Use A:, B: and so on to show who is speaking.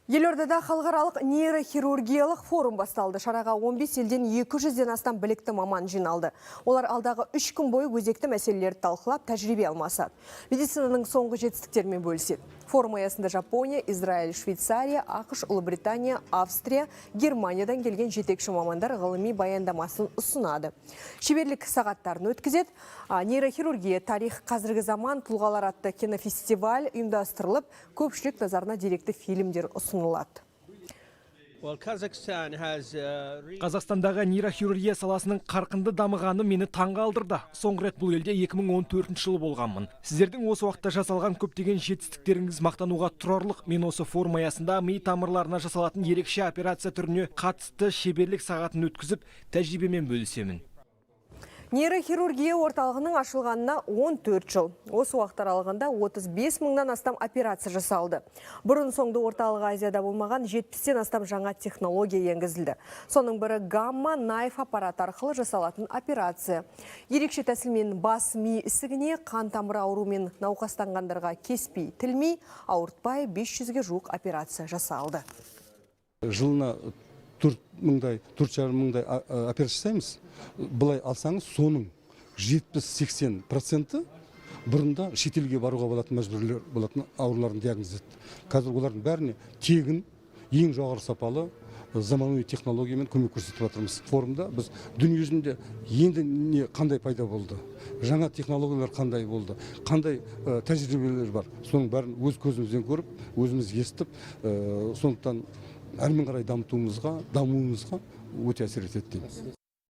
A: Елордада халықаралық нейрохирургиялық форум басталды. Шараға 15 елден 200-ден астам білікті маман жиналды. Олар алдағы 3 күн бойы өзекті мәселелерді талқылап, тәжірибе алмасады. Медицинаның соңғы жетістіктерімен бөліседі. Форум аясында Жапония, Израиль, Швейцария, ақш, Ұлыбритания, Австрия, Германиядан келген жетекші мамандар ғылыми баяндамасын ұсынады. Шеберлік сағаттарын өткізеді. Нейрохирургия тарих қазіргі заман тұлғалар атты кинофестиваль ұйымдастырылып, көпшілік назарына деректі фильмдер ұсынылады.
B: Қазақстандағы нейрохирургия саласының қарқынды дамығаны мені таңғалдырды. Соңғы рет бұл елде 2014 жылы болғанмын. Сіздердің осы уақытта жасалған көптеген жетістіктеріңіз мақтануға тұрарлық. Мен осы форум аясында ми тамырларына жасалатын ерекше операция түріне қатысты шеберлік сағатын өткізіп, тәжірибемен бөлісемін.
A: Нейрохирургия орталығының ашылғанына 14 жыл. Осы уақыт аралығында 35 мыңнан астам операция жасалды. Бұрын соңды орталық Азияда болмаған 70-тен астам жаңа технология енгізілді. Соның бірі гамма-найф аппарат арқылы жасалатын операция. Ерекше тәсілмен бас ми ісігіне, қан тамыры ауруымен науқастанғандарға кеспей, тілмей, ауыртпай 500-ге жуық операция жасалды.
C: Жылына 4,5 мыңдай операция жасаймыз. Бұлай алсаңыз, соның 70-80% бұрында шетелге баруға болатын мәжбүрлер болатын аурулардың диагнозы. Қазір олардың бәріне тегін, ең жоғары сапалы заманауи технологиямен көмек көрсетіп жатырмыз. Форумда біз дүниежүзінде енді қандай пайда болды, жаңа технологиялар қандай болды, қандай тәжірибелер бар. Соның бәрін өз көзімізден көріп, өзіміз естіп, сондықтан әрмен қарай дамуымызға өте әсер етеді.